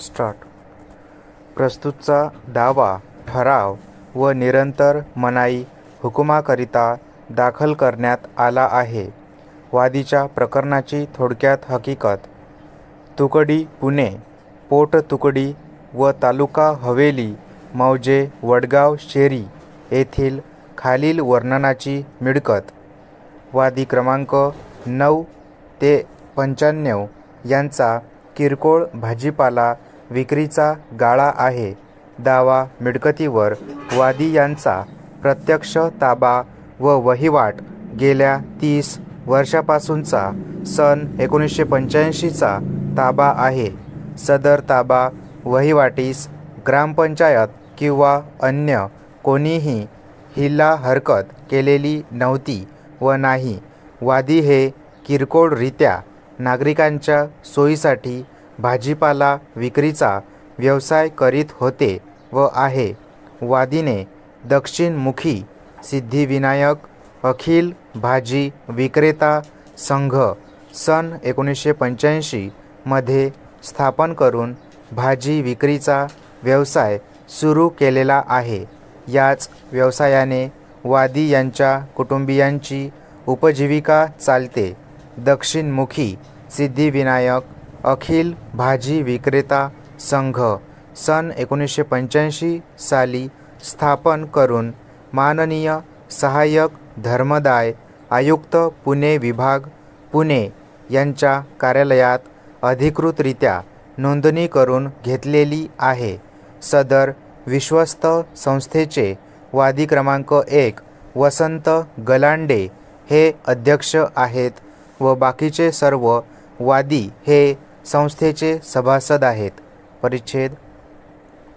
Start. प्रस्तुतचा दावा, ठराव व निरंतर मनाई हुकुमाकरिता दाखल करण्यात आला आहे. वादीच्या प्रकरणाची थोडक्यात हकीकत. तुकडी पुणे, पोट तुकडी व तालुका हवेली, मौजे वडगाव शेरी येथील खालील वर्णनाची मिळकत. वादी क्रमांक 9 ते 95 यांचा किरकोळ भाजीपाला विक्रीचा गाळा आहे. दावा मिळकतीवर वादी यांचा प्रत्यक्ष ताबा व वहिवाट गेल्या 30 वर्षापासूनचा सन 1985चा ताबा आहे. सदर ताबा वहिवाटीस ग्रामपंचायत किंवा अन्य कोणीही हिला हरकत केलेली नव्हती व नाही. वादी हे किरकोळरित्या नागरिकांच्या सोयीसाठी भाजीपाला विक्रीचा व्यवसाय करीत होते व आहे. वादीने दक्षिणमुखी सिद्धिविनायक अखिल भाजी विक्रेता संघ सन 1985 मध्ये स्थापन करून भाजी विक्रीचा व्यवसाय सुरू केलेला आहे. याच व्यवसायाने वादी यांच्या कुटुंबियांची उपजीविका चालते. दक्षिणमुखी सिद्धिविनायक अखिल भाजी विक्रेता संघ सन 1985 साली स्थापन करून माननीय सहाय्यक धर्मदाय आयुक्त पुणे विभाग पुणे यांच्या कार्यालयात अधिकृतरित्या नोंदणी करून घेतलेली आहे. सदर विश्वस्त संस्थेचे वादी क्रमांक 1 वसंत गलांडे हे अध्यक्ष आहेत व बाकीचे सर्व वादी हे संस्थेचे सभासद आहेत. परिच्छेद.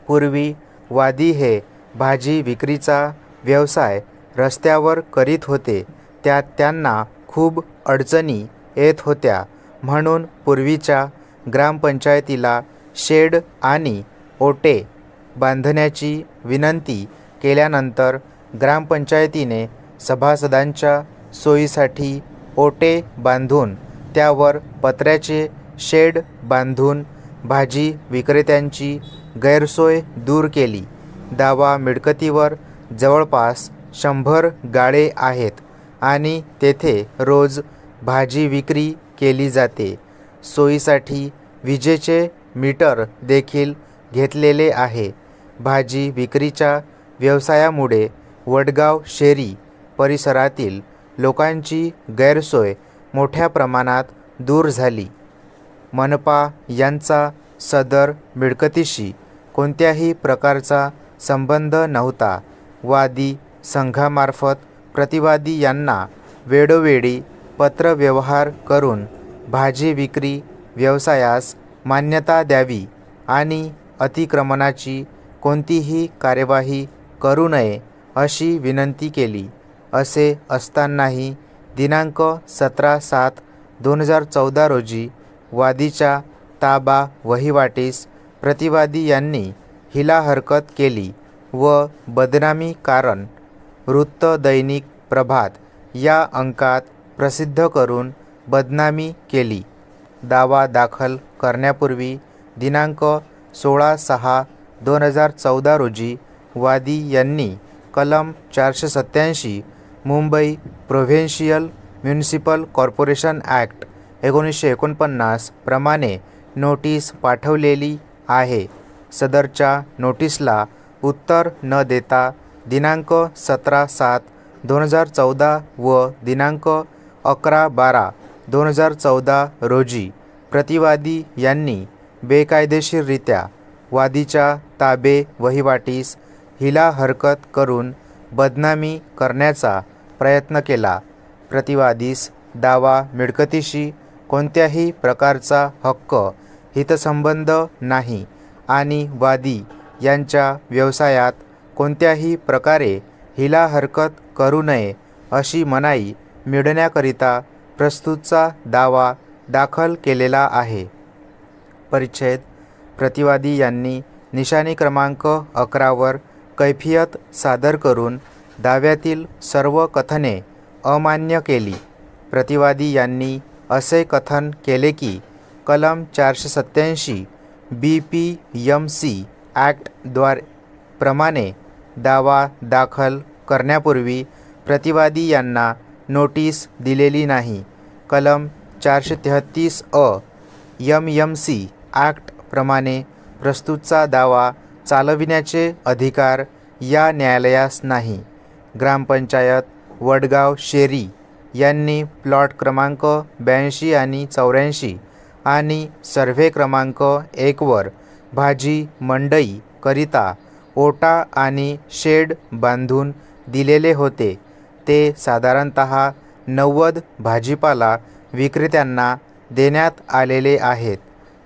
पूर्वी वादी हे भाजी विक्रीचा व्यवसाय रस्त्यावर करीत होते. त्यात त्यांना खूप अडचणी येत होत्या. म्हणून पूर्वीच्या ग्रामपंचायतीला शेड आणि ओटे बांधण्याची विनंती केल्यानंतर ग्रामपंचायतीने सभासदांच्या सोयीसाठी ओटे बांधून त्यावर पत्र्याचे शेड बांधून भाजी विक्रेत्यांची गैरसोय दूर केली. दावा मिळकतीवर जवळपास 100 गाळे आहेत आणि तेथे रोज भाजी विक्री केली जाते. सोयीसाठी विजेचे मीटर देखील घेतलेले आहे. भाजी विक्रीच्या व्यवसायामुळे वडगाव शेरी परिसरातील लोकांची गैरसोय मोठ्या प्रमाणात दूर झाली. मनपा यांचा सदर मिळकतीशी कोणत्याही प्रकारचा संबंध नव्हता. वादी संघामार्फत प्रतिवादी यांना वेळोवेळी पत्रव्यवहार करून भाजी विक्री व्यवसायास मान्यता द्यावी आणि अतिक्रमणाची कोणतीही कार्यवाही करू नये अशी विनंती केली. असे असतानाही दिनांक 17/7/2014 रोजी वादीच्या ताबा वहिवाटीस प्रतिवादी यांनी हिला हरकत केली व बदनामी कारण वृत्त दैनिक प्रभात या अंकात प्रसिद्ध करून बदनामी केली. दावा दाखल करण्यापूर्वी दिनांक 16/6/2014 रोजी वादी यांनी कलम 487 Mumbai provincial municipal corporation act 1949 प्रमाणे नोटीस पाठवलेली आहे. सदरच्या नोटीसला उत्तर न देता दिनांक 17/7/2014 व दिनांक 11/12/2014 रोजी प्रतिवादी यांनी बेकायदेशीररित्या वादीच्या ताबे वहिवाटीस हिला हरकत करून बदनामी करण्याचा प्रयत्न केला. प्रतिवादीस दावा मिळकतीशी कोणत्याही प्रकारचा हक्क हितसंबंध नाही आणि वादी यांच्या व्यवसायात कोणत्याही प्रकारे हिला हरकत करू नये अशी मनाई मिळण्याकरिता प्रस्तुतचा दावा दाखल केलेला आहे. परिच्छेद. प्रतिवादी यांनी निशाणी क्रमांक 11 वर कैफियत सादर करून दाव्यातील सर्व कथने अमान्य केली. प्रतिवादी यांनी असे कथन केले की कलम 487 BPMC ॲक्टद्वारे प्रमाणे दावा दाखल करण्यापूर्वी प्रतिवादी यांना नोटीस दिलेली नाही. कलम 433 MMC ॲक्ट प्रमाणे प्रस्तुतचा दावा चालविण्याचे अधिकार या न्यायालयास नाही. ग्रामपंचायत वडगाव शेरी यांनी प्लॉट क्रमांक 82 आणि 84 आणि सर्व्हे क्रमांक 1 वर भाजी मंडई करिता ओटा आणि शेड बांधून दिलेले होते. ते साधारणतः 90 भाजीपाला विक्रेत्यांना देण्यात आलेले आहेत.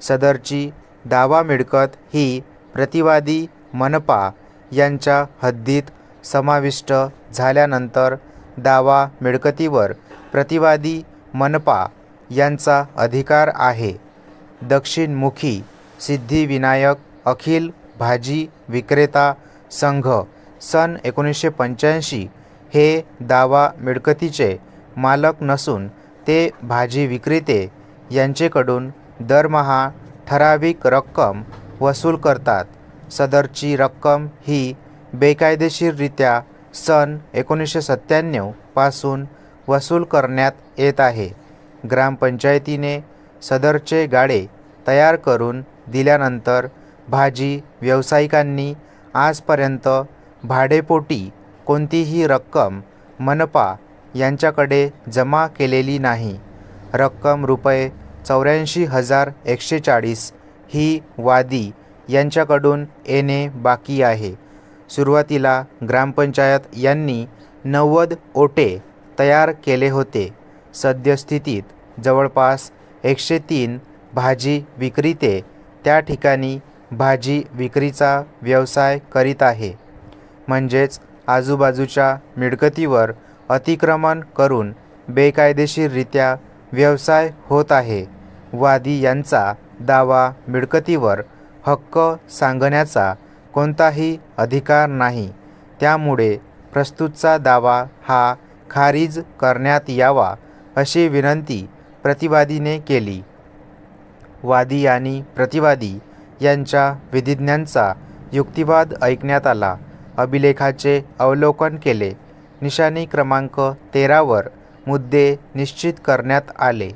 सदरची दावा मिळकत ही प्रतिवादी मनपा यांच्या हद्दीत समाविष्ट झाल्यानंतर दावा मिळकतीवर प्रतिवादी मनपा यांचा अधिकार आहे. दक्षिणमुखी सिद्धिविनायक अखिल भाजी विक्रेता संघ सन 1985 हे दावा मिळकतीचे मालक नसून ते भाजी विक्रेते यांचेकडून दरमहा ठराविक रक्कम वसूल करतात. सदरची रक्कम ही बेकायदेशीररित्या सन 1997 पासून वसूल करण्यात येत आहे. ग्रामपंचायतीने सदरचे गाडे तयार करून दिल्यानंतर भाजी व्यावसायिकांनी आजपर्यंत भाडेपोटी कोणतीही रक्कम मनपा यांच्याकडे जमा केलेली नाही. रक्कम रुपये 84,140 ही वादी यांच्याकडून येणे बाकी आहे. सुरुवातीला ग्रामपंचायत यांनी 90 ओटे तयार केले होते. सद्यस्थितीत जवळपास 103 भाजी विक्रेते त्या ठिकाणी भाजी विक्रीचा व्यवसाय करीत आहे. म्हणजेच आजूबाजूच्या मिळकतीवर अतिक्रमण करून बेकायदेशीररित्या व्यवसाय होत आहे. वादी यांचा दावा मिळकतीवर हक्क सांगण्याचा कोणताही अधिकार नाही. त्यामुळे प्रस्तुतचा दावा हा खारिज करण्यात यावा अशी विनंती प्रतिवादीने केली. वादी आणि प्रतिवादी यांच्या विधिज्ञांचा युक्तिवाद ऐकण्यात आला. अभिलेखाचे अवलोकन केले. निशाणी क्रमांक 13 वर मुद्दे निश्चित करण्यात आले.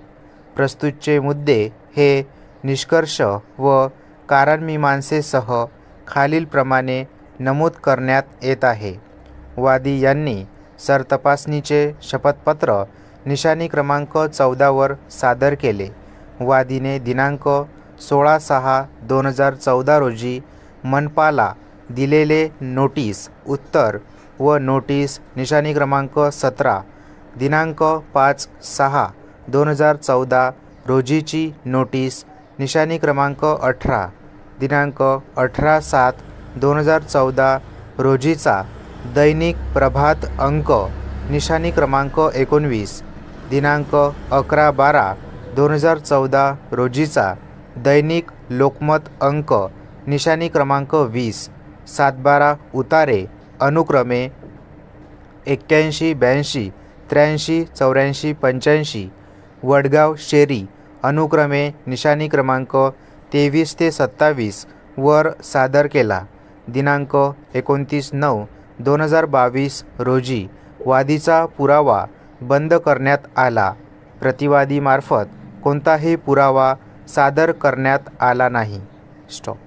प्रस्तुतचे मुद्दे हे निष्कर्ष व कारणमीमांसेसह खालीलप्रमाणे नमूद करण्यात येत आहे. वादी यांनी सरतपासणीचे शपथपत्र निशाणी क्रमांक 14 वर सादर केले. वादीने दिनांक 16/6/2014 रोजी मनपाला दिलेले नोटीस उत्तर व नोटीस निशाणी क्रमांक 17 दिनांक 5/6/2014 रोजीची नोटीस निशाणी क्रमांक 18 दिनांक 18/7/2014 रोजीचा दैनिक प्रभात अंक निशाणी क्रमांक 19 दिनांक 11/12/2014 रोजीचा दैनिक लोकमत अंक निशाणी क्रमांक 20 7/12 उतारे अनुक्रमे 81, 82, 83, 84, 85 वडगाव शेरी अनुक्रमे निशाणी क्रमांक 23 ते 27 वर सादर केला. दिनांक 29/9/2022 रोजी वादीचा पुरावा बंद करण्यात आला. प्रतिवादीमार्फत कोणताही पुरावा सादर करण्यात आला नाही. स्टॉप.